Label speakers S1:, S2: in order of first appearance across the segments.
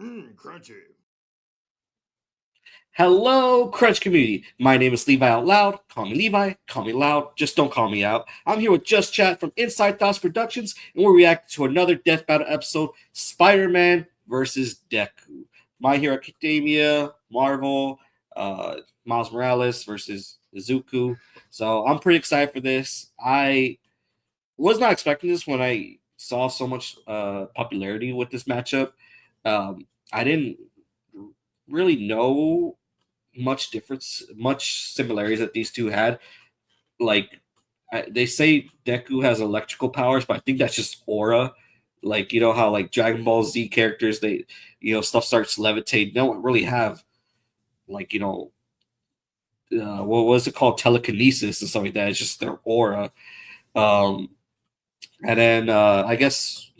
S1: Crunchy.
S2: Hello, Crunch community. My name is Levi Out Loud. Call me Levi. Call me Loud. Just don't call me out. I'm here with Just Chat from Inside Thoughts Productions, and we're reacting to another Death Battle episode: Spider-Man versus Deku. My Hero Academia, Marvel, Miles Morales versus Izuku. So I'm pretty excited for this. I was not expecting this when I saw so much popularity with this matchup. I didn't really know much similarities that these two had. Like they say Deku has electrical powers, but I think that's just aura. Like you know how like Dragon Ball Z characters, they stuff starts levitating. They don't really have like what was it called, telekinesis and stuff like that. It's just their aura. Um, and then I guess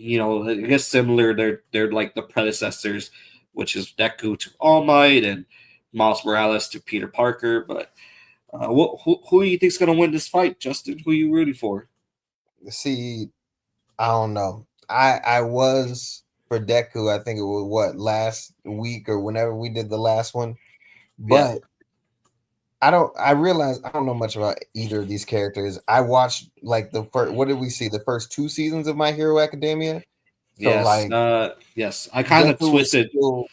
S2: similar. They're like the predecessors, which is Deku to All Might and Miles Morales to Peter Parker. But who do you think's gonna win this fight, Justin? Who are you rooting for?
S3: See, I don't know. I was for Deku. I think it was last week or whenever we did the last one.
S2: Yeah.
S3: But I realized I don't know much about either of these characters. I watched like the first, what did we see? The first 2 seasons of My Hero Academia. So
S2: Yes.
S3: like
S2: Yes. I kind of
S3: Deku was
S2: twisted.
S3: still,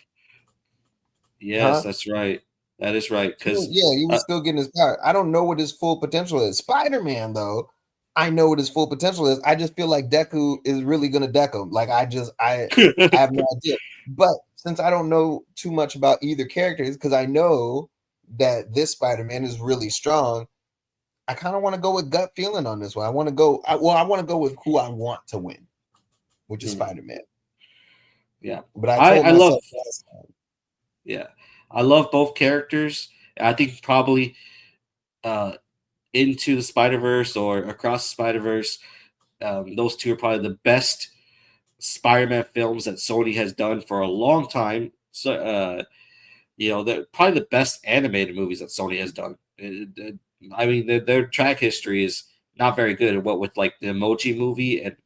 S2: Yes,
S3: huh?
S2: that's right. That is right. Because
S3: Yeah, he was still getting his power. I don't know what his full potential is. Spider-Man, though, I know what his full potential is. I just feel like Deku is really gonna deck him. Like I have no idea. But since I don't know too much about either characters, because I know that this Spider-Man is really strong, I kind of want to go with gut feeling on this one. I want to go. I want to go with who I want to win, which is Spider-Man.
S2: yeah.
S3: But I
S2: I
S3: told
S2: I love
S3: myself last time.
S2: yeah. I love both characters. I think probably uh into the Spider Verse or across the Spider Verse, those two are probably the best Spider-Man films that Sony has done for a long time. So, they're probably the best animated movies that Sony has done. I mean, their track history is not very good. What with like the Emoji Movie, and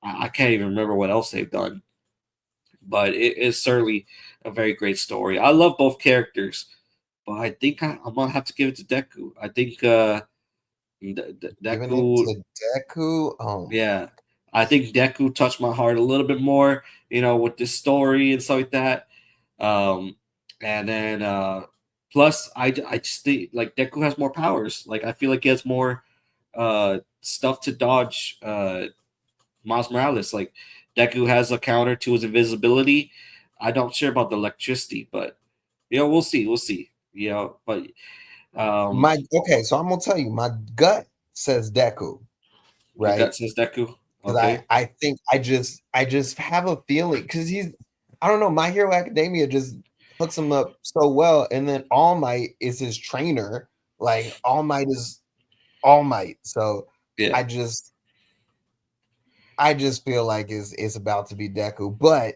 S2: I can't even remember what else they've done. But it is certainly a very great story. I love both characters, but I think I'm gonna have to give it to Deku. I think
S3: Giving it
S2: Deku,
S3: to Deku. Oh,
S2: yeah, I think Deku touched my heart a little bit more. With this story and stuff like that. Um, and then plus I just think like Deku has more powers. Like I feel like he has more stuff to dodge Miles Morales. Like Deku has a counter to his invisibility. I don't sure about the electricity, but we'll see. We'll see. But um
S3: okay. So I'm gonna tell you, my gut says Deku,
S2: your
S3: right?
S2: gut says Deku.
S3: Because
S2: Okay.
S3: I think I just have a feeling because I don't know, My Hero Academia just hooks him up so well, and then All Might is his trainer. Like All Might is All Might, so
S2: Yeah.
S3: I just I just feel like it's about to be Deku, but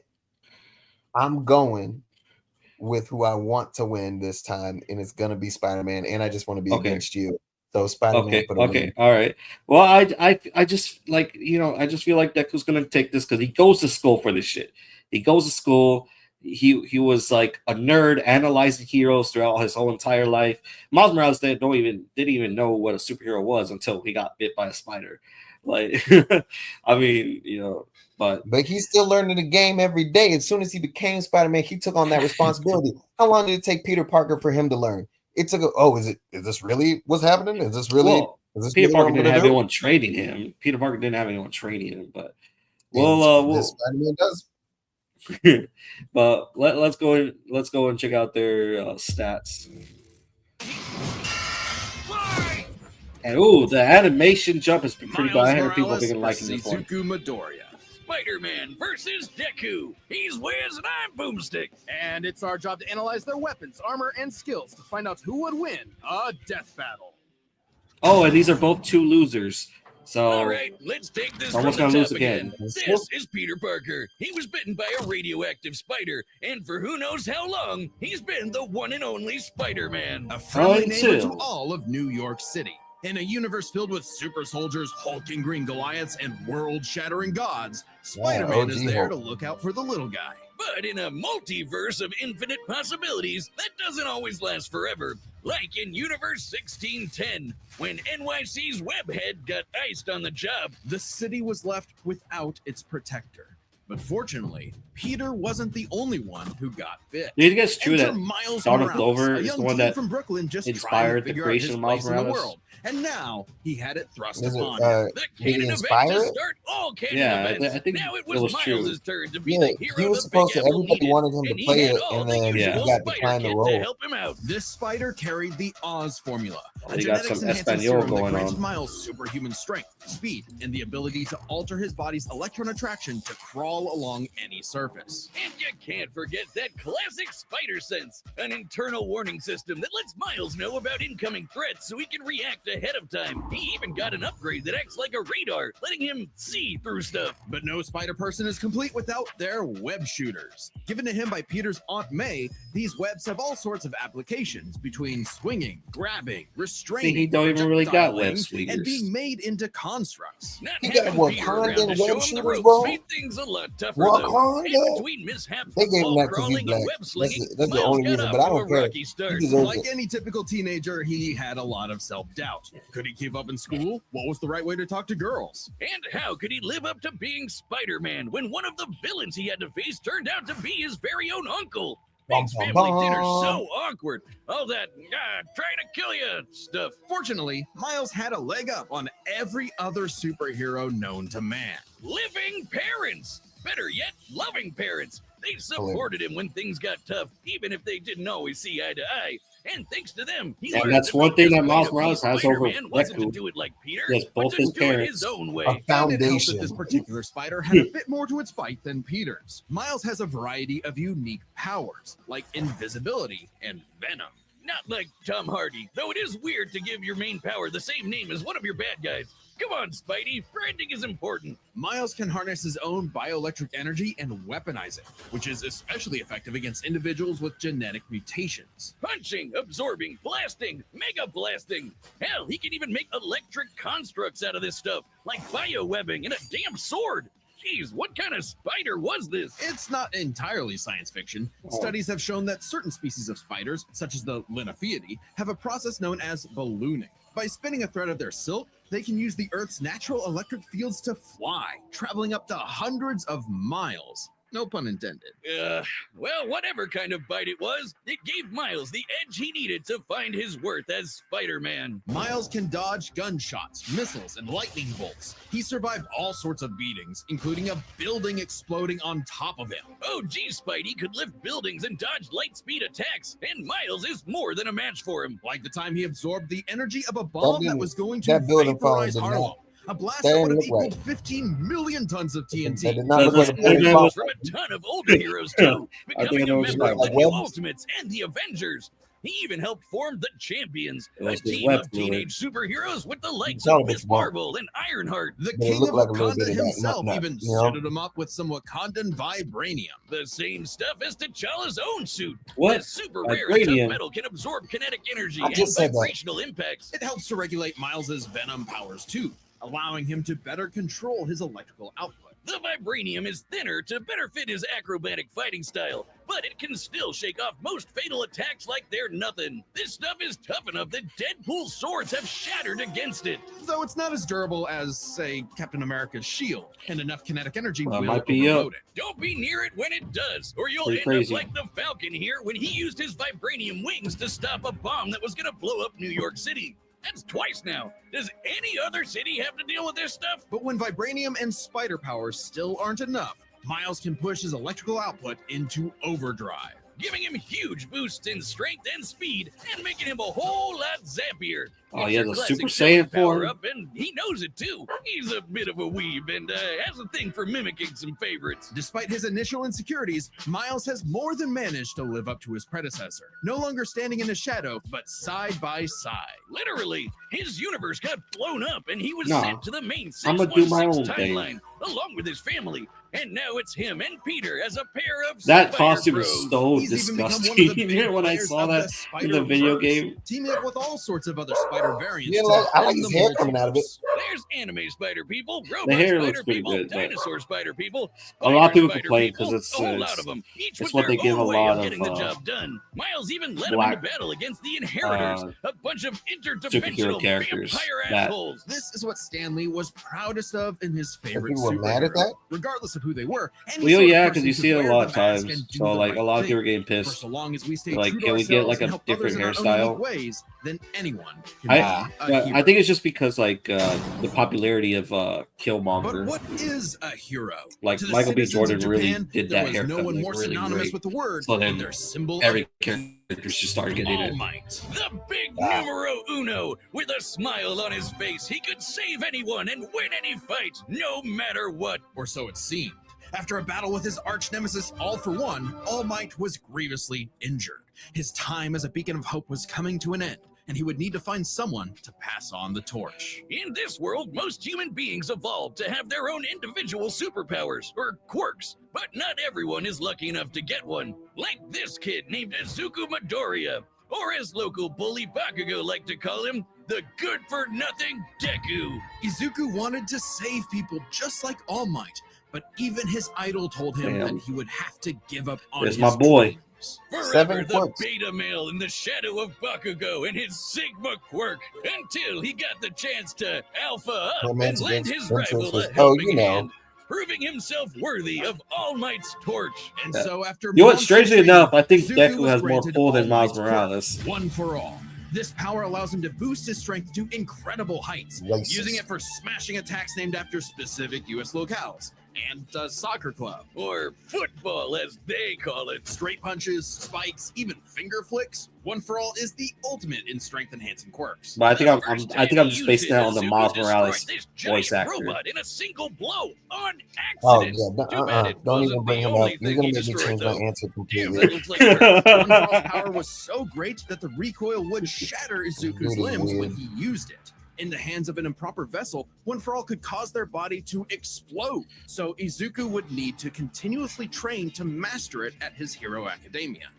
S3: I'm going with who I want to win this time, and it's gonna be Spider-Man, and I just want to be
S2: Okay.
S3: against you. So Spider-Man
S2: Okay.
S3: for the
S2: Okay.
S3: win.
S2: All right. Well, I just like I just feel like Deku's gonna take this because he goes to school for this shit. He goes to school. He was like a nerd analyzing heroes throughout his whole entire life. Miles Morales didn't even know what a superhero was until he got bit by a spider. Like, I mean, but
S3: But he's still learning the game every day. As soon as he became Spider-Man, he took on that responsibility. How long did it take Peter Parker for him to learn? It took is this really what's happening?
S2: well,
S3: Is this
S2: Peter
S3: really what
S2: Parker
S3: I'm
S2: didn't
S3: gonna
S2: have
S3: do?
S2: anyone training him. Peter Parker didn't have anyone training him, but
S3: And
S2: well,
S3: this Spider-Man does.
S2: but let's go and check out their stats. And ooh, the animation jump has been pretty good. I
S1: Miles
S2: heard people have
S1: Morales
S2: been liking
S1: versus
S2: this one.
S1: Izuku Midoriya. Spider-Man versus Deku. He's Wiz and I'm Boomstick.
S4: And it's our job to analyze their weapons, armor, and skills to find out who would win a death battle.
S2: Oh, and these are both two losers. So
S1: All right, let's take this from
S2: someone's
S1: the
S2: gonna lose
S1: top
S2: again.
S1: This is Peter Parker. He was bitten by a radioactive spider, and for who knows how long, he's been the one and only Spider-Man.
S4: A friendly neighbor to
S2: Until-
S4: all of New York City. In a universe filled with super soldiers, hulking green Goliaths, and world-shattering gods, Spider-Man
S3: OG
S4: is there to
S3: Hulk.
S4: look out for the little guy.
S1: But But in a multiverse of infinite possibilities, that doesn't always last forever. Like in Universe 1610, when NYC's webhead got iced on the job.
S4: The city was left without its protector. But fortunately, Peter wasn't the only one who got bit.
S2: Do you think it's true
S4: Enter
S2: that
S4: Miles
S2: Dawn of
S4: Morales,
S2: Clover
S4: a
S2: is
S4: young
S2: the one
S4: teen
S2: that
S4: from Brooklyn just
S2: inspired
S4: trying to
S2: the
S4: figure out
S2: creation
S4: his
S2: of Miles
S4: place in the
S2: Morales?
S4: world. And now he had it thrust
S3: Is it,
S4: upon him.
S1: The
S3: did he
S1: canon event
S3: inspire
S1: to
S3: it?
S1: start all canon
S2: Yeah,
S1: events.
S2: I think
S1: Now it
S2: it
S1: was
S2: was true.
S1: Miles' turn to be
S3: Yeah,
S1: the hero
S3: he was
S1: the Big
S3: supposed to.
S1: Apple
S3: Everybody
S1: needed,
S3: wanted him
S1: and
S3: to
S1: he
S3: play
S1: had
S3: it,
S1: all
S3: and
S1: the
S3: then he
S1: usual
S3: got
S1: spider
S3: declined the
S1: kit to
S3: role.
S1: help him out.
S4: This spider carried the Oz formula, a
S2: He got some
S4: genetics-enhancing
S2: Espanol
S4: serum that
S2: going
S4: granted
S2: on.
S4: Miles superhuman strength, speed, and the ability to alter his body's electron attraction to crawl along any surface.
S1: And you can't forget that classic spider sense, an internal warning system that lets Miles know about incoming threats so he can react ahead of time. He even got an upgrade that acts like a radar, letting him see through stuff.
S4: But no spider person is complete without their web shooters. Given to him by Peter's Aunt May, these webs have all sorts of applications between swinging, grabbing, restraining,
S2: See, he don't even really got web
S4: projectiling, and
S2: swingers.
S4: being made into constructs.
S1: Not
S3: He got
S1: having Peter around
S3: Wakandan
S1: to show
S3: web
S1: him the
S3: shooters,
S1: ropes
S3: bro.
S1: made things a lot tougher, though.
S3: Wakanda?
S1: And between mishaps
S3: They
S1: with
S3: gave him
S1: wall
S3: that 'cause he's
S1: crawling
S3: black.
S1: and web slinging,
S3: That's the
S1: Miles
S3: only
S1: got
S3: reason,
S1: off
S3: but I
S1: to a
S3: don't care.
S1: rocky start.
S3: He deserves
S4: Like
S3: it.
S4: any typical teenager, he had a lot of self-doubt. Could he keep up in school? What was the right way to talk to girls?
S1: And how could he live up to being Spider-Man when one of the villains he had to face turned out to be his very own uncle?
S3: Bum,
S1: Makes
S3: bum,
S1: family dinner
S3: bum.
S1: so awkward. All that trying to kill you stuff.
S4: Fortunately, Miles had a leg up on every other superhero known to man.
S1: Living parents. Better yet, loving parents. They supported him when things got tough, even if they didn't always see eye to eye. And thanks to them, he
S2: And
S1: learned
S2: that's
S1: that
S2: one
S1: the
S2: thing
S1: best
S2: that
S1: way
S2: Miles
S1: to be
S2: Morales has over
S1: Spider-Man wasn't to
S2: Deku.
S1: do it like Peter,
S2: He has
S1: but
S2: both
S1: to
S2: his
S1: do it
S2: parents.
S1: his own way.
S3: A
S4: And it helped
S3: foundation.
S4: that this particular spider had a bit more to its bite than Peter's. Miles has a variety of unique powers, like invisibility and venom.
S1: Not like Tom Hardy, though it is weird to give your main power the same name as one of your bad guys. Come on, Spidey, branding is important.
S4: Miles can harness his own bioelectric energy and weaponize it, which is especially effective against individuals with genetic mutations.
S1: Punching, absorbing, blasting, mega blasting. Hell, he can even make electric constructs out of this stuff, like biowebbing and a damn sword. Jeez, what kind of spider was this?
S4: It's not entirely science fiction. Studies have shown that certain species of spiders, such as the Linophiidae, have a process known as ballooning. By spinning a thread of their silk, they can use the Earth's natural electric fields to fly, traveling up to hundreds of miles. No pun intended.
S1: Well, whatever kind of bite it was, it gave Miles the edge he needed to find his worth as Spider-Man.
S4: Miles can dodge gunshots, missiles, and lightning bolts. He survived all sorts of beatings, including a building exploding on top of him.
S1: Oh, gee, Spidey could lift buildings and dodge light speed attacks, and Miles is more than a match for him.
S4: Like the time he absorbed the energy of a bomb that
S3: didn't-
S4: was going to
S3: that building
S4: vaporize
S3: falling did
S4: Harlem.
S3: not-
S4: A blast
S3: that
S4: that
S3: didn't
S4: would have
S3: look
S4: equaled
S3: right.
S4: 15 million tons of
S3: That
S4: TNT.
S3: did not look
S2: That's
S3: like a
S2: what-
S3: building
S2: that
S3: fall.
S2: was-
S1: From a ton of older heroes, too,
S2: I
S1: becoming
S2: know
S1: a
S2: what you're
S1: member of
S2: talking
S1: the New
S3: about.
S1: Ultimates and the Avengers. He even helped form the Champions,
S2: It
S1: a
S2: was his
S1: team
S2: web
S1: of
S2: fluid.
S1: teenage superheroes with the likes
S3: Sounded
S1: of
S3: like
S1: Miss
S3: a bomb.
S1: Marvel and Ironheart.
S4: The
S3: But it
S4: king
S3: looked
S4: of
S3: like a little
S4: Wakanda
S3: bit of that
S4: himself
S3: nut,
S4: even
S3: you know?
S4: suited him up with some Wakandan vibranium.
S1: The same stuff as T'Challa's own suit.
S2: What?
S1: This super rare and tough
S2: Vibranium?
S1: metal can absorb kinetic energy
S3: I
S1: and
S3: just said that.
S1: vibrational impacts.
S4: It helps to regulate Miles's venom powers too, allowing him to better control his electrical output.
S1: The vibranium is thinner to better fit his acrobatic fighting style, but it can still shake off most fatal attacks like they're nothing. This stuff is tough enough that Deadpool's swords have shattered against it.
S4: Though it's not as durable as, say, Captain America's shield, and enough kinetic energy
S2: Well, it
S4: will
S2: might be,
S4: overload it.
S1: Don't be near it when it does, or you'll
S2: Pretty
S1: end
S2: crazy.
S1: up like the Falcon here when he used his vibranium wings to stop a bomb that was gonna blow up New York City. That's twice now. Does any other city have to deal with this stuff?
S4: But when vibranium and spider powers still aren't enough, Miles can push his electrical output into overdrive.
S1: Giving him huge boosts in strength and speed, and making him a whole lot zappier.
S2: Oh,
S1: It's
S2: he has
S1: your
S2: a
S1: classic
S2: Super
S1: villain
S2: Saiyan form?
S1: power-up, and he knows it too. He's a bit of a weeb and has a thing for mimicking some favorites.
S4: Despite his initial insecurities, Miles has more than managed to live up to his predecessor, no longer standing in the shadow, but side by side.
S1: Literally, his universe got blown up, and he was
S2: Nah,
S1: sent to the main
S2: I'ma do my
S1: 616
S2: own thing.
S1: timeline, along with his family. And now it's him and Peter as a pair of
S2: That
S1: spider
S2: costume
S1: bros.
S2: is so
S4: He's even become one of
S2: disgusting.
S4: the big
S2: When I
S4: players
S2: saw
S4: of
S2: that
S4: the
S2: in the video
S4: Spider-Verse,
S2: game,
S4: teaming up with all sorts of other spider variants.
S3: Yeah,
S4: to
S3: like, I like
S4: defend
S3: his
S4: the
S3: hair coming out of it.
S4: multiverse.
S1: There's anime spider people, robot
S2: the hair
S1: spider
S2: looks pretty
S1: people,
S2: good, but
S1: dinosaur spider people,
S2: a lot of people
S1: spider
S2: complain
S1: people,
S2: because it's
S1: a whole lot of them, each
S2: it's
S1: with
S2: what
S1: their
S2: they give
S1: own
S2: a
S1: way
S2: lot
S1: of
S2: of
S1: getting the job done. Miles even led them into battle against the Inheritors, a bunch of interdimensional
S2: characters
S1: vampire
S2: that-
S1: assholes.
S4: This is what Stanley was proudest of in his favorite
S3: people were mad at
S4: superhero.
S3: that?
S4: Regardless of who they were. Any
S2: Well,
S4: sort of
S2: yeah,
S4: person
S2: because you
S4: could
S2: see it a
S4: wear
S2: lot
S4: the
S2: of
S4: mask
S2: times.
S4: and do
S2: So
S4: the
S2: like
S4: right
S2: a lot of
S4: thing.
S2: people are getting
S4: For
S2: pissed.
S4: so long as we stay
S2: Like,
S4: true to
S2: can we get,
S4: ourselves
S2: like,
S4: and
S2: a
S4: help others
S2: different
S4: in our own
S2: hairstyle?
S4: unique ways, then anyone can
S2: I-
S4: be a
S2: But
S4: hero.
S2: I think it's just because like the popularity of
S4: But
S2: Killmonger.
S4: what is a hero?
S2: Like
S4: To the
S2: Michael B.
S4: citizens
S2: Jordan
S4: of
S2: really
S4: Japan,
S2: did
S4: there
S2: that
S4: was no
S2: haircut
S4: one
S2: like
S4: more
S2: really
S4: synonymous
S2: great.
S4: with the word
S2: So then
S4: than their symbol
S2: Every
S4: of
S2: character just started getting
S4: All
S2: it.
S4: Might.
S1: The big
S3: Wow.
S1: numero uno. With a smile on his face, he could save anyone and win any fight, no matter what.
S4: Or so it seemed. After a battle with his arch nemesis All for One, All Might was grievously injured. His time as a beacon of hope was coming to an end, and he would need to find someone to pass on the torch.
S1: In this world, most human beings evolved to have their own individual superpowers, or quirks, but not everyone is lucky enough to get one. Like this kid named Izuku Midoriya, or as local bully Bakugo liked to call him, the good-for-nothing Deku.
S4: Izuku wanted to save people just like All Might, but even his idol told him
S2: Damn.
S4: that he would have to give up on
S2: There's
S4: his
S2: my boy.
S4: dreams.
S1: Forever
S3: 7
S1: the
S3: quirks.
S1: beta male in the shadow of Bakugo and his Sigma quirk, until he got the chance to alpha up
S3: Romance
S1: and lend
S3: against
S1: his rival
S3: interest.
S1: a
S3: Oh,
S1: helping
S3: you know.
S1: hand, proving himself worthy of All Might's torch.
S4: And
S2: Yeah.
S4: so after
S2: You know what?
S4: months of
S2: Strangely
S4: training,
S2: enough, I think
S4: Izuku
S2: Deku
S4: was
S2: has more
S4: granted
S2: pull than
S4: All
S2: Miles
S4: Might's quirk,
S2: Morales.
S4: One for all. This power allows him to boost his strength to incredible heights,
S3: Racist.
S4: using it for smashing attacks named after specific U.S. locales and a soccer club.
S1: Or football, as they call it.
S4: Straight punches, spikes, even finger flicks. One for all is the ultimate in strength-enhancing quirks.
S2: But I think
S1: The
S2: I'm
S1: first
S2: I think
S1: time
S2: I'm
S1: he
S2: just
S1: used
S2: basing
S1: it,
S2: that on the
S1: Izuku
S2: Miles
S1: destroyed
S2: Morales
S1: this
S2: voice
S1: giant
S2: actor.
S1: robot in a single blow on
S3: Oh,
S1: accident.
S3: yeah.
S1: Too bad it
S3: Don't
S1: wasn't
S3: even bring
S1: the
S3: him up.
S1: only
S3: You're
S1: thing
S3: going
S1: he
S3: to make me
S1: destroyed,
S3: change my
S1: though.
S3: answer
S1: Damn,
S3: completely.
S1: that looks like dirt.
S4: One for all's power was so great that the recoil would shatter Izuku's
S3: Really
S4: limbs when
S3: weird.
S4: he used it. In the hands of an improper vessel, One for All could cause their body to explode. So Izuku would need to continuously train to master it at his Hero Academia.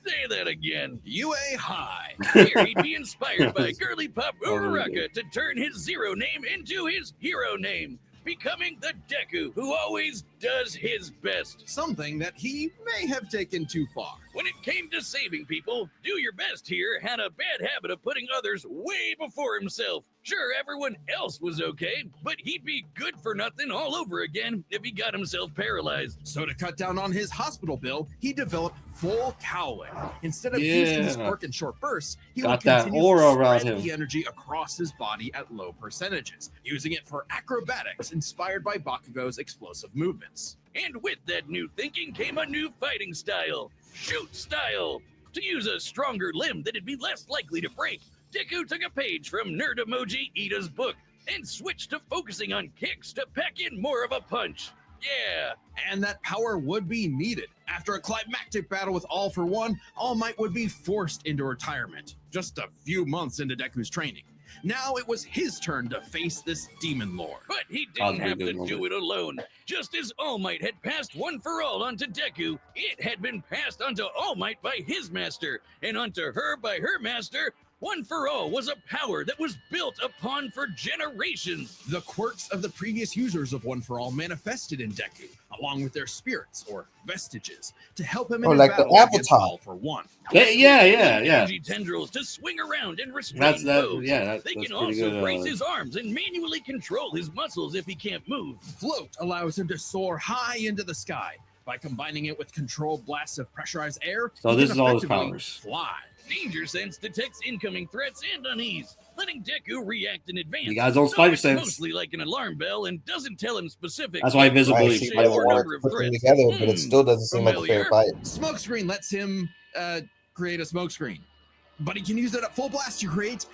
S1: Say that again.
S4: UA High.
S1: Here he'd be inspired by girly pop
S2: Oh, really?
S1: Uraraka to turn his zero name into his hero name, becoming the Deku who always does his best.
S4: Something that he may have taken too far.
S1: When it came to saving people, Do Your Best here had a bad habit of putting others way before himself. Sure, everyone else was okay, but he'd be good for nothing all over again if he got himself paralyzed.
S4: So to cut down on his hospital bill, he developed full cowling. Instead of using his
S2: Yeah.
S4: quirk in short bursts, he
S2: Got
S4: would
S2: that
S4: continue
S2: aura
S4: to
S2: around
S4: spread
S2: him.
S4: the energy across his body at low percentages, using it for acrobatics inspired by Bakugo's explosive movements.
S1: And with that new thinking came a new fighting style, shoot style. To use a stronger limb that'd be less likely to break, Deku took a page from Nerd Emoji Ida's book and switched to focusing on kicks to pack in more of a punch. Yeah,
S4: And that power would be needed. After a climactic battle with All for One, All Might would be forced into retirement, just a few months into Deku's training. Now it was his turn to face this demon lord.
S1: but he
S2: That was
S1: didn't
S2: a
S1: have
S2: good
S1: to
S2: moment.
S1: do it alone. Just as All Might had passed One for All onto Deku, it had been passed onto All Might by his master, and onto her by her master. One for All was a power that was built upon for generations.
S4: The quirks of the previous users of One for All manifested in Deku, along with their spirits or vestiges, to help him in
S3: Oh,
S4: his
S3: like the
S4: battle against
S3: Avatar.
S4: All for One.
S2: Yeah.
S1: Energy tendrils to swing around and restrain
S2: That's
S1: foes.
S2: that's
S1: They
S2: pretty
S1: can also
S2: good.
S1: brace his arms and manually control his muscles if he can't move.
S4: Float allows him to soar high into the sky. By combining it with controlled blasts of pressurized air,
S2: So
S4: he
S2: this
S4: can
S2: is all his
S4: effectively
S2: powers.
S4: fly.
S1: Danger Sense detects incoming threats and unease, letting Deku react in advance.
S2: He got his own
S1: So
S2: spider
S1: it's
S2: sense.
S1: mostly like an alarm bell and doesn't tell him specific.
S2: That's why
S3: Right,
S2: invisibility.
S3: see,
S1: Right,
S3: I
S1: or
S3: wanted
S1: number
S3: to
S1: of
S3: put them
S1: threats.
S3: together, but it still doesn't seem like a fair
S1: Familiar?
S3: fight.
S4: Smokescreen lets him create a smokescreen, but he can use it at full blast to create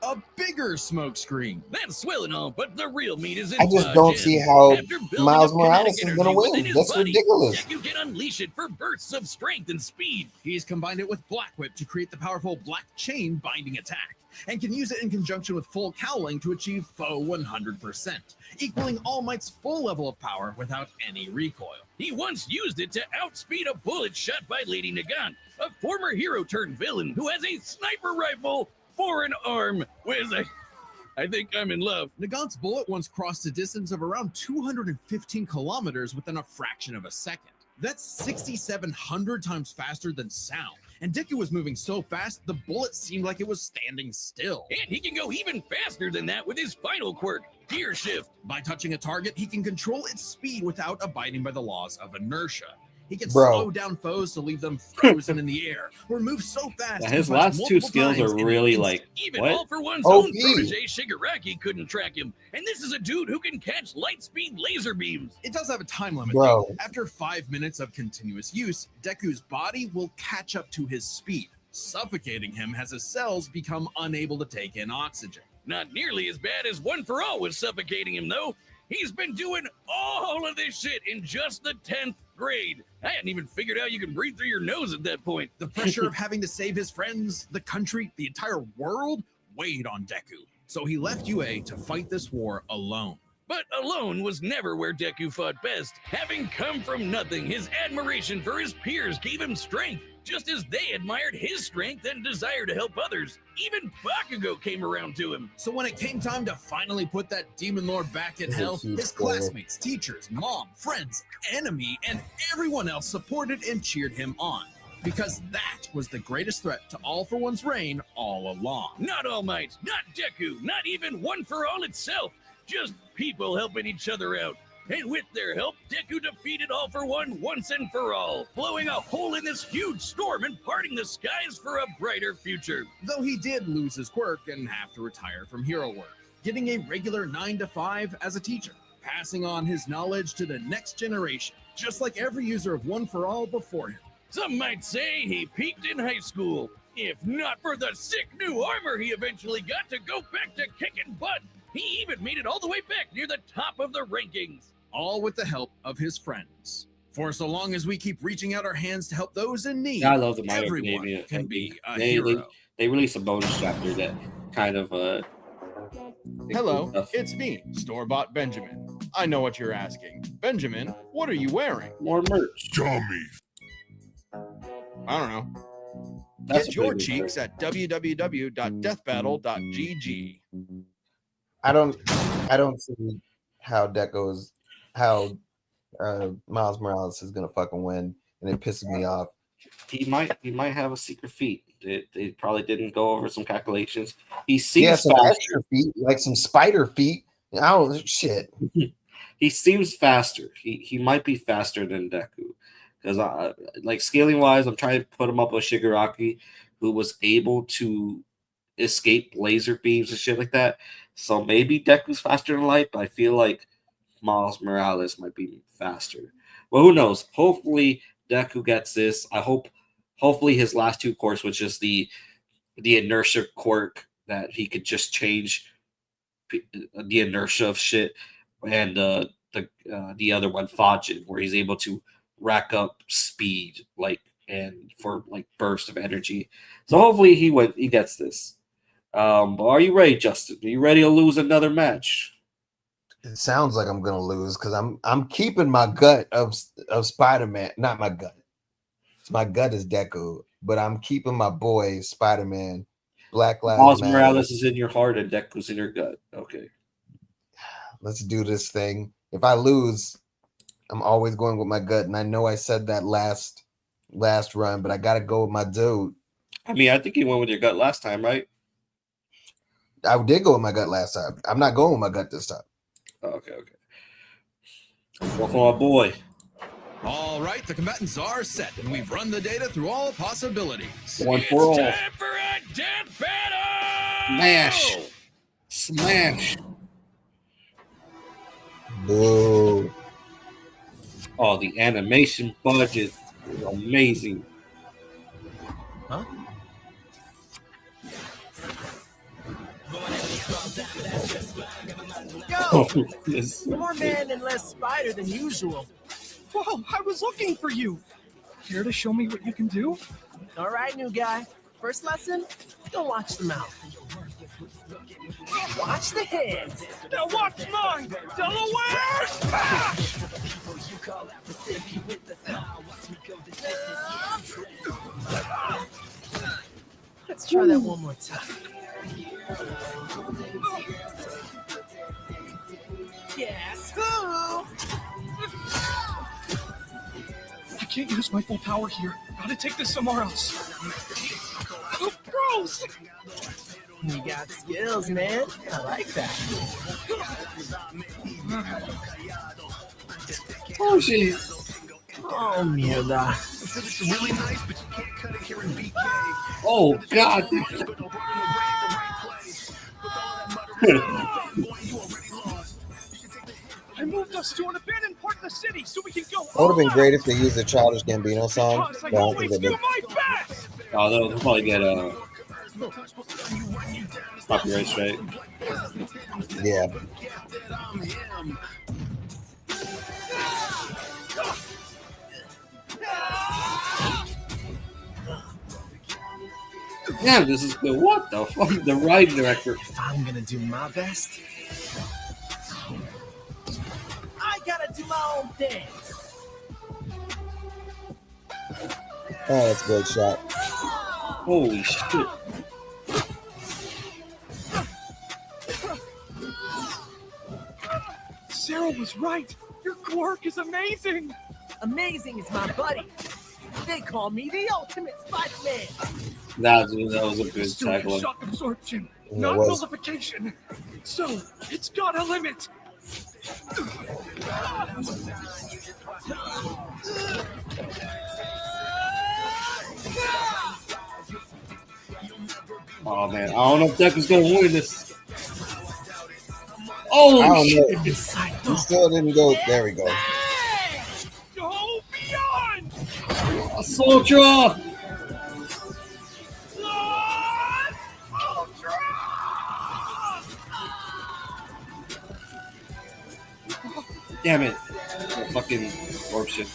S4: a bigger smokescreen.
S1: That's swell and all, but the real meat is in
S3: I just
S1: Pod
S3: don't
S1: Jam.
S3: see how
S1: After building
S3: Miles
S1: up
S3: Morales
S1: kinetic
S3: is gonna
S1: energy
S3: win.
S1: within his
S3: That's
S1: body,
S3: ridiculous.
S1: Deku can unleash it for bursts of strength and speed.
S4: He's combined it with Black Whip to create the powerful Black Chain binding attack. and can use it in conjunction with full cowling to achieve faux 100%, equaling All Might's full level of power without any recoil.
S1: He once used it to outspeed a bullet shot by Lady Nagant, a former hero turned villain who has a sniper rifle for an arm. I think I'm in love.
S4: Nagant's bullet once crossed a distance of around 215 kilometers within a fraction of a second. That's 6,700 times faster than sound. And Deku was moving so fast, the bullet seemed like it was standing still.
S1: And he can go even faster than that with his final quirk, Gear Shift.
S4: By touching a target, he can control its speed without abiding by the laws of inertia. He can
S3: Bro.
S4: slow down foes to leave them frozen in the air, or move so fast.
S2: Yeah,
S4: he
S2: his
S4: can punch
S2: last two
S4: multiple
S2: skills
S4: times
S2: are
S4: in
S2: really
S4: an
S2: like,
S1: Even
S2: what?
S1: All for One's
S3: OP.
S1: own protege Shigaraki couldn't track him. And this is a dude who can catch light speed laser beams.
S4: It does have a time limit,
S3: Bro.
S4: though. After 5 minutes of continuous use, Deku's body will catch up to his speed, suffocating him as his cells become unable to take in oxygen.
S1: Not nearly as bad as One for All was suffocating him, though. He's been doing all of this shit in just the 10th grade. I hadn't even figured out you can breathe through your nose at that point.
S4: The pressure of having to save his friends, the country, the entire world weighed on Deku. So he left UA to fight this war alone.
S1: But alone was never where Deku fought best. Having come from nothing, his admiration for his peers gave him strength, just as they admired his strength and desire to help others. Even Bakugo came around to him.
S4: So when it came time to finally put that demon lord back in
S3: This is
S4: hell,
S3: huge
S4: his
S3: spoiler.
S4: classmates, teachers, mom, friends, enemy, and everyone else supported and cheered him on. Because that was the greatest threat to All for One's reign all along.
S1: Not All Might, not Deku, not even One for All itself. Just people helping each other out. And with their help, Deku defeated All for One once and for all, blowing a hole in this huge storm and parting the skies for a brighter future.
S4: Though he did lose his quirk and have to retire from hero work, getting a regular 9 to 5 as a teacher, passing on his knowledge to the next generation, just like every user of One for All before him.
S1: Some might say he peaked in high school. If not for the sick new armor he eventually got to go back to kicking butt, he even made it all the way back near the top of the rankings.
S4: All with the help of his friends. For so long as we keep reaching out our hands to help those in need,
S2: I love the My
S4: everyone
S2: Academia.
S4: can be a
S2: They
S4: hero.
S2: released a bonus chapter that kind of
S5: Hello,
S2: stuff.
S5: it's me, Store-Bought Benjamin. I know what you're asking. Benjamin, what are you wearing?
S2: more merch.
S5: Dummy. I don't know.
S2: That's
S5: Get your
S2: pretty good
S5: cheeks at www.deathbattle.gg.
S3: I don't see how Miles Morales is gonna fucking win, and it pisses me off.
S2: He might have a secret feat. They probably didn't go over some calculations. He seems
S3: Yeah, some
S2: faster.
S3: extra feet, like some spider feet. I don't shit.
S2: He seems faster. He might be faster than Deku. Because like scaling wise, I'm trying to put him up with Shigaraki, who was able to escape laser beams and shit like that. So maybe Deku's faster than light, but I feel like Miles Morales might be faster. Well, who knows? Hopefully Deku gets this. Hopefully his last two quirks, which is the inertia quirk, that he could just change the inertia of shit, and the other one, Fajin, where he's able to rack up speed and for burst of energy. So hopefully he gets this. But are you ready, Justin? Are you ready to lose another match?
S3: It sounds like I'm gonna lose because I'm keeping my gut of Spider-Man. Not my gut. My gut is Deku, but I'm keeping my boy Spider-Man. Black Lives
S2: Miles
S3: Matter.
S2: Morales is in your heart and Deku's in your gut. Okay.
S3: Let's do this thing. If I lose, I'm always going with my gut, and I know I said that last run, but I gotta go with my dude.
S2: I mean, I think you went with your gut last time, right?
S3: I did go with my gut last time. I'm not going with my gut this time.
S2: Oh, okay. Well, for my boy.
S4: All right, the combatants are set, and we've run the data through all possibilities.
S2: One for all.
S1: It's time for a death battle!
S2: Smash.
S3: Boo.
S2: Oh, the animation budget is amazing.
S6: Huh?
S2: Oh,
S6: Yo,
S2: this-
S6: more man and less spider than usual.
S7: Whoa, I was looking for you. Care to show me what you can do?
S6: All right, new guy. First lesson, don't watch the mouth. Watch the hands.
S7: Now watch mine! Delaware! Ah!
S6: Let's try that one more time. Yes.
S7: I can't use my full power here. Gotta take this somewhere else. Oh, gross!
S6: You got skills, man. I like that.
S2: Oh, shit.
S6: Oh, mierda.
S2: Oh, God.
S7: I moved us to an abandoned part of the city so we can go.
S3: It would have been great if they used the Childish Gambino song.
S7: Because I
S3: But I don't
S7: always
S3: think they
S7: do
S3: did.
S7: my best.
S2: Oh, they'll probably get copyright straight.
S3: Yeah.
S2: Yeah, this is good. What the fuck? The ride director.
S6: I'm gonna do my best. I gotta do my own thing.
S3: Oh, that's a great shot.
S2: Holy shit.
S7: Sarah was right. Your quirk is amazing.
S6: Amazing is my buddy. They call me the ultimate Spider-Man.
S2: That was a good
S7: Still has
S2: tagline.
S7: shock absorption,
S3: Yeah,
S7: not
S3: it was.
S7: nullification. So it's got a limit.
S2: Oh, man. I don't know if Deku's going to win this. Oh,
S3: I don't
S2: shit.
S3: know. He still didn't go. There we go.
S7: Go beyond.
S2: Soldier!
S7: Ultra!
S2: Damn it. Oh, fucking orb shit.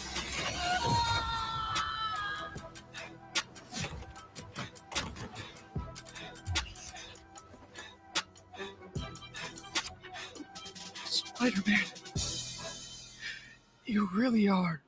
S7: Spider-Man, you really are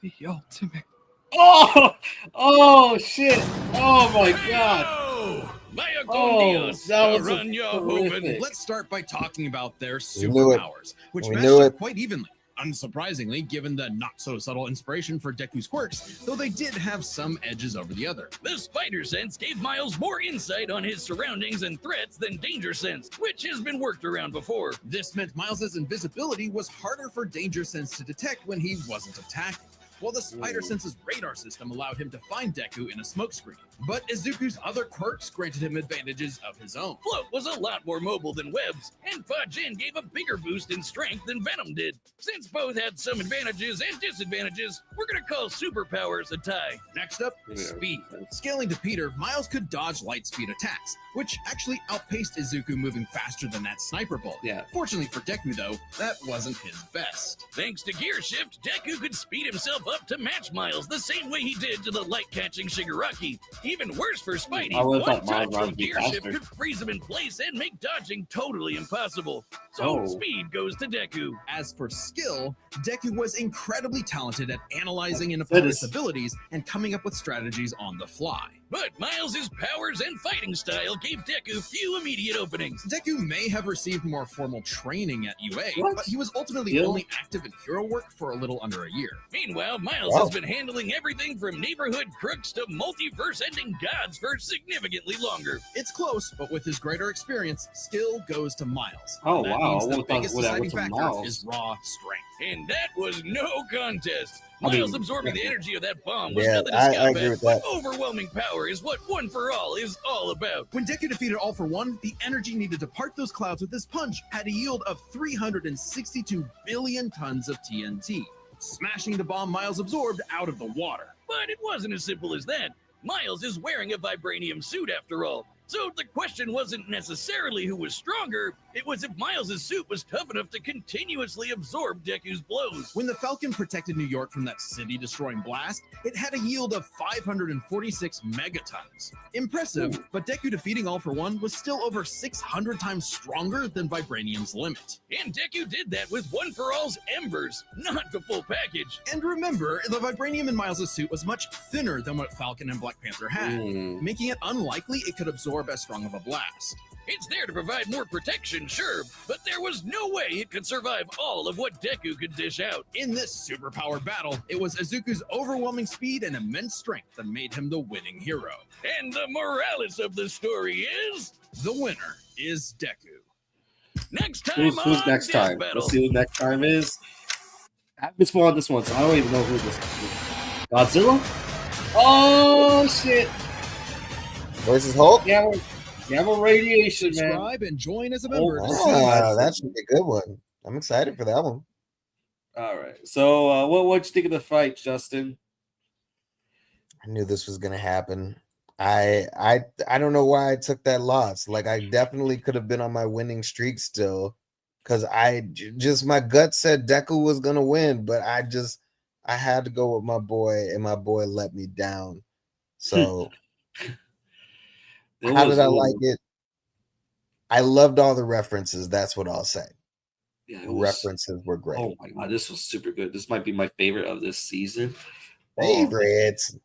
S7: the ultimate.
S2: Oh! Oh, shit. Oh, my God.
S1: Vaya con
S2: Oh,
S1: Dios,
S2: that was a
S1: run your
S2: horrific.
S1: hoping.
S4: Let's start by talking about their
S3: We knew it.
S4: superpowers, which
S3: We
S4: matched
S3: knew
S4: up
S3: it.
S4: quite evenly. Unsurprisingly, given the not-so-subtle inspiration for Deku's quirks, though they did have some edges over the other.
S1: The spider sense gave Miles more insight on his surroundings and threats than danger sense, which has been worked around before.
S4: This meant Miles's invisibility was harder for danger sense to detect when he wasn't attacking, while the spider sense's radar system allowed him to find Deku in a smokescreen. But Izuku's other quirks granted him advantages of his own.
S1: Float was a lot more mobile than Webs, and Fajin gave a bigger boost in strength than Venom did. Since both had some advantages and disadvantages, we're gonna call superpowers a tie.
S4: Next up,
S2: Yeah.
S4: speed. Scaling to Peter, Miles could dodge light speed attacks, which actually outpaced Izuku moving faster than that sniper bolt.
S2: Yeah.
S4: Fortunately for Deku, though, that wasn't his best.
S1: Thanks to Gear Shift, Deku could speed himself up to match Miles the same way he did to the light-catching Shigaraki. Even worse for Spidey,
S2: I would've
S1: one
S2: thought Miles
S1: touch from
S2: would be
S1: Gear Shift
S2: faster.
S1: could freeze him in place and make dodging totally impossible. So
S2: Oh.
S1: speed goes to Deku.
S4: As for skill, Deku was incredibly talented at analyzing an
S2: That
S4: opponent's
S2: is-
S4: abilities and coming up with strategies on the fly.
S1: But Miles' powers and fighting style gave Deku few immediate openings.
S4: Deku may have received more formal training at UA,
S2: What?
S4: but he was ultimately
S2: Skill?
S4: only active in hero work for a little under a year.
S1: Meanwhile, Miles
S3: Wow.
S1: has been handling everything from neighborhood crooks to multiverse-ending gods for significantly longer.
S4: It's close, but with his greater experience, skill goes to Miles.
S2: Oh,
S4: That
S2: wow.
S4: means
S2: I
S4: the
S2: would've thought
S4: biggest
S2: that
S4: deciding
S2: went to
S4: factor
S2: Miles.
S4: is raw strength.
S1: And that was no contest.
S2: I mean,
S1: Miles absorbing the energy of that bomb was
S3: Yeah,
S1: nothing to
S3: I
S1: scoff
S3: agree
S1: at,
S3: with
S1: but
S3: that.
S1: overwhelming power is what One for All is all about.
S4: When Deku defeated All for One, the energy needed to part those clouds with this punch had a yield of 362 billion tons of TNT, smashing the bomb Miles absorbed out of the water.
S1: But it wasn't as simple as that. Miles is wearing a vibranium suit after all, So the question wasn't necessarily who was stronger, it was if Miles' suit was tough enough to continuously absorb Deku's blows.
S4: When the Falcon protected New York from that city-destroying blast, it had a yield of 546 megatons. Impressive, but Deku defeating All For One was still over 600 times stronger than Vibranium's limit.
S1: And Deku did that with One For All's embers, not the full package.
S4: And remember, the Vibranium in Miles' suit was much thinner than what Falcon and Black Panther had, making it unlikely it could absorb as strong of a blast.
S1: It's there to provide more protection, sure, but there was no way it could survive all of what Deku could dish out.
S4: In this superpowered battle, it was Izuku's overwhelming speed and immense strength that made him the winning hero.
S1: And the morales of the story is...
S4: The winner is Deku.
S1: Next time
S2: Who's
S1: on
S2: next
S1: Death
S2: time?
S1: Battle.
S2: Let's see who next time is. I've been spoiled this one, so I don't even know who this is. Godzilla? Oh, shit.
S3: Versus Hulk?
S2: Gamma radiation, man.
S4: Subscribe and join as a member. to see
S3: That should be a good one. I'm excited for that one.
S2: All right. So, what'd you think of the fight, Justin?
S3: I knew this was gonna happen. I don't know why I took that loss. Like, I definitely could have been on my winning streak still, because just my gut said Deku was gonna win, but I had to go with my boy, and my boy let me down. So how did I like it? I loved all the references. That's what I'll say.
S2: Yeah,
S3: References were great.
S2: Oh my god, this was super good. This might be my favorite of this season.
S3: Favorites.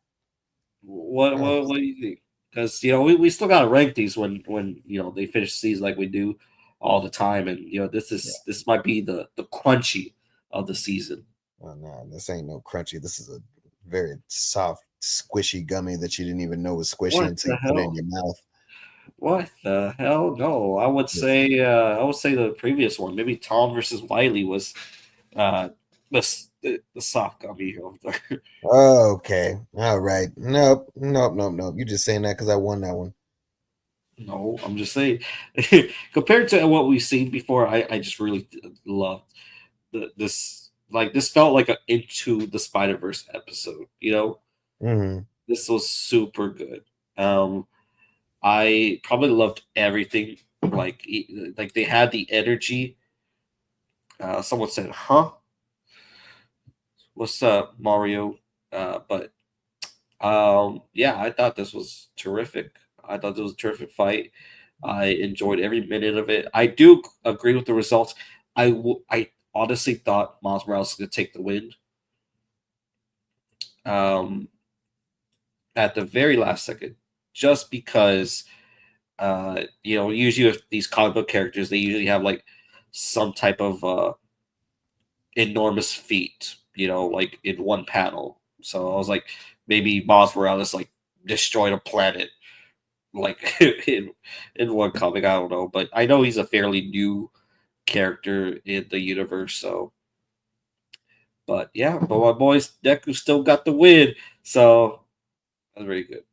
S2: What do you think? Because we still gotta rank these when they finish the season like we do all the time, and this might be the crunchy of the season.
S3: Oh no, this ain't no crunchy. This is a very soft, squishy gummy that you didn't even know was squishy until you put it in your mouth.
S2: What the hell? No, I would say the previous one. Maybe Tom versus Wiley was the soft gummy over there.
S3: Okay, all right. Nope. You're just saying that because I won that one.
S2: No, I'm just saying. Compared to what we've seen before, I just really loved this. Like, this felt like an Into the Spider-Verse episode.
S3: Mm-hmm.
S2: This was super good. I probably loved everything. Like they had the energy. Someone said, "Huh? What's up, Mario?" But yeah, I thought this was terrific. I thought this was a terrific fight. I enjoyed every minute of it. I do agree with the results. I honestly thought Miles Morales was going to take the win. At the very last second, just because, usually with these comic book characters, they usually have like some type of enormous feat, like in one panel. So I was like, maybe Miles Morales like destroyed a planet, like in one comic. I don't know, but I know he's a fairly new character in the universe. So, but yeah, but my boys Deku still got the win. So that's very good.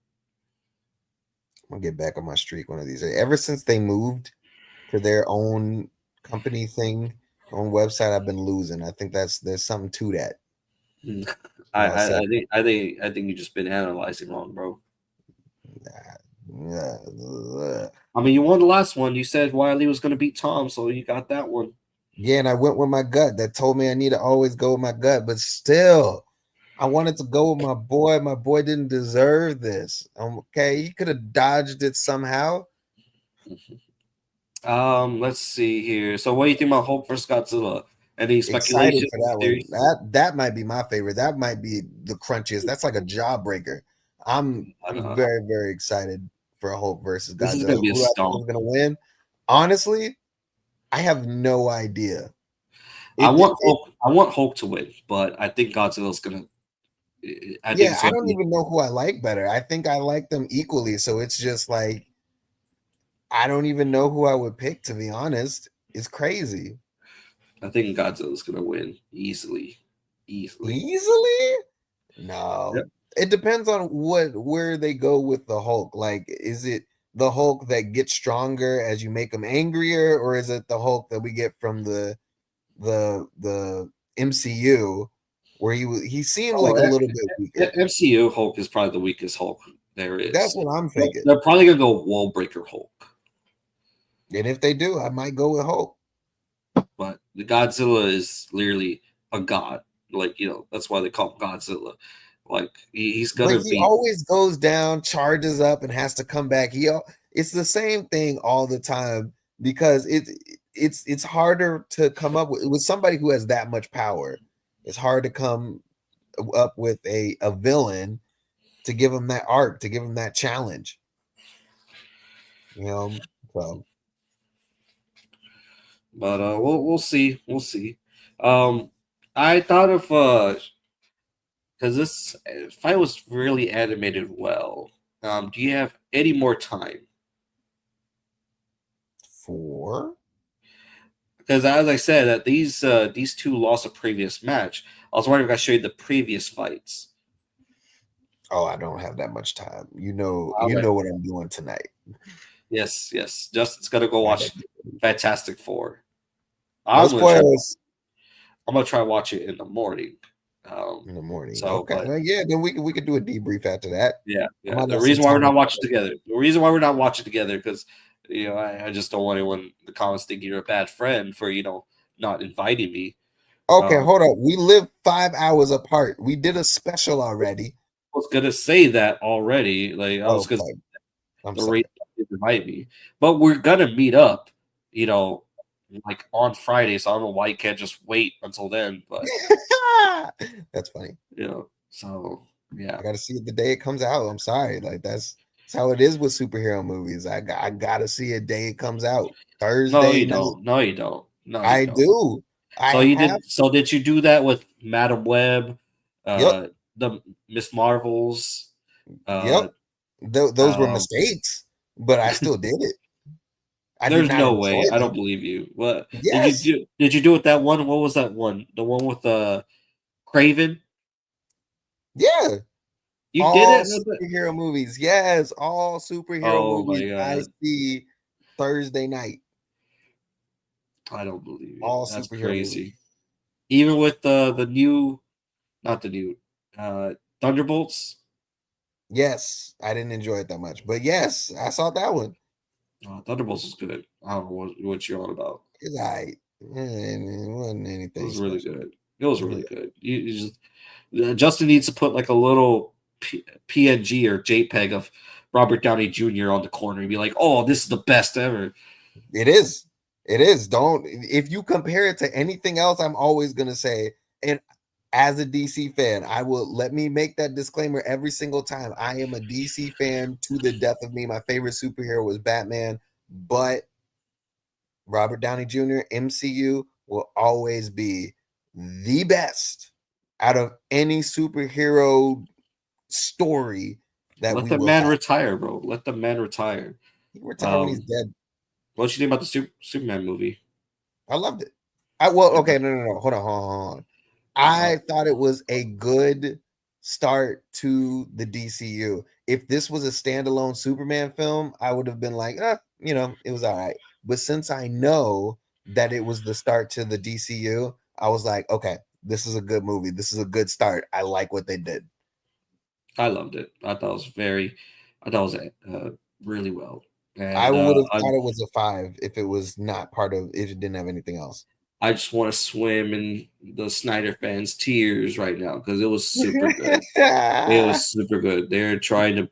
S3: I'm gonna get back on my streak one of these days. Ever since they moved to their own company thing, own website, I've been losing. I think there's something to that.
S2: I think you've just been analyzing wrong, bro. I mean, you won the last one. You said Wiley was going to beat Tom, so you got that one.
S3: Yeah, and I went with my gut. That told me I need to always go with my gut, but still, I wanted to go with my boy. My boy didn't deserve this. Okay, he could have dodged it somehow.
S2: Let's see here. So, what do you think about Hulk versus Godzilla? Any
S3: Excited
S2: speculation
S3: for that one? That might be my favorite. That might be the crunchiest. That's like a jawbreaker. I'm very, very excited for Hulk versus Godzilla.
S2: This is going to be a stomp.
S3: Who's going to win? Honestly, I have no idea.
S2: I want Hulk to win, but I think Godzilla's going to.
S3: I don't even know who I like better. I think I like them equally. So it's just like, I don't even know who I would pick, to be honest. It's crazy.
S2: I think Godzilla's going to win easily.
S3: Easily? No. Yep. It depends on where they go with the Hulk. Like, is it the Hulk that gets stronger as you make him angrier, or is it the Hulk that we get from the MCU where he seemed like a little bit weaker?
S2: MCU Hulk is probably the weakest Hulk there is.
S3: That's what I'm thinking.
S2: They're probably gonna go Wall Breaker Hulk.
S3: And if they do, I might go with Hulk.
S2: But the Godzilla is literally a god. Like, that's why they call him Godzilla. Like, he's gonna
S3: But he
S2: be.
S3: always goes down, charges up, and has to come back. It's the same thing all the time because it's harder to come up with somebody who has that much power. It's hard to come up with a villain to give him that arc, to give him that challenge. So.
S2: But we'll see. We'll see. I thought of because this fight was really animated well. Do you have any more time?
S3: For?
S2: Because as I said, that these two lost a previous match. I was wondering if I show you the previous fights.
S3: Oh, I don't have that much time. You know what I'm doing tonight.
S2: Yes. Justin's gonna go watch Fantastic Four.
S3: No spoilers.
S2: I'm gonna try to watch it in the morning.
S3: In the morning.
S2: So,
S3: okay.
S2: but,
S3: well, yeah, then we could do a debrief after that.
S2: Yeah. The reason why we're not watching together. The reason why we're not watching together because I just don't want anyone in the comments thinking you're a bad friend for not inviting me.
S3: Okay, hold on. We live 5 hours apart. We did a special already.
S2: I was gonna say that already. Like I was gonna
S3: I'm
S2: the
S3: sorry.
S2: reason you invite me, but we're gonna meet up. Like on Friday, so I don't know why you can't just wait until then. But
S3: that's funny.
S2: So yeah,
S3: I gotta see it the day it comes out. I'm sorry, like that's how it is with superhero movies. I gotta see it day it comes out. Thursday.
S2: No, you don't. No, you don't. No,
S3: I do.
S2: So did you do that with Madam Web?
S3: Yep.
S2: The Miss Marvels.
S3: Yep. Those were mistakes, but I still did it.
S2: There's no way. I don't believe you. What
S3: yes.
S2: did you do with that one? What was that one? The one with Craven?
S3: Yeah.
S2: You
S3: all
S2: did it?
S3: Superhero movies. Yes, all superhero movies I see Thursday night.
S2: I don't believe you.
S3: All
S2: That's
S3: superhero
S2: crazy.
S3: movies.
S2: Even with the new, not the new, Thunderbolts.
S3: Yes, I didn't enjoy it that much, but yes, I saw that one.
S2: Thunderbolts was good. I don't know what you're on about.
S3: It's all right. It wasn't anything.
S2: It was really good. It was really good. You just, Justin needs to put like a little PNG or JPEG of Robert Downey Jr. on the corner and be like, "Oh, this is the best ever."
S3: It is. It is. If you compare it to anything else, I'm always gonna say, and as a DC fan, let me make that disclaimer every single time. I am a DC fan to the death of me. My favorite superhero was Batman, but Robert Downey Jr., MCU will always be the best out of any superhero story that
S2: Let the man retire, bro. Let the man retire.
S3: He retire when he's dead.
S2: What you think about the Superman movie?
S3: I loved it. Okay, no. Hold on. I thought it was a good start to the DCU. If this was a standalone Superman film, I would have been like, it was all right. But since I know that it was the start to the DCU, I was like, okay, this is a good movie. This is a good start. I like what they did.
S2: I loved it. I thought it was really well. And,
S3: I would have thought it was a 5 if it was not if it didn't have anything else.
S2: I just want to swim in the Snyder fans' tears right now because it was super good. It was super good. They're trying to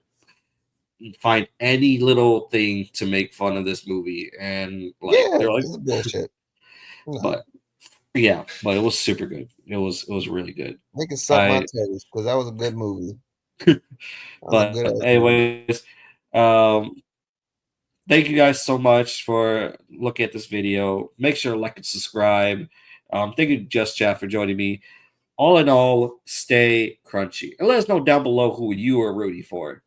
S2: find any little thing to make fun of this movie, and they're like,
S3: it's bullshit.
S2: No. But it was super good. It was really good.
S3: They can suck my toes because that was a good movie.
S2: But anyways, thank you guys so much for looking at this video. Make sure to like and subscribe. Thank you, JustChat, for joining me. All in all, stay crunchy. And let us know down below who you are rooting for.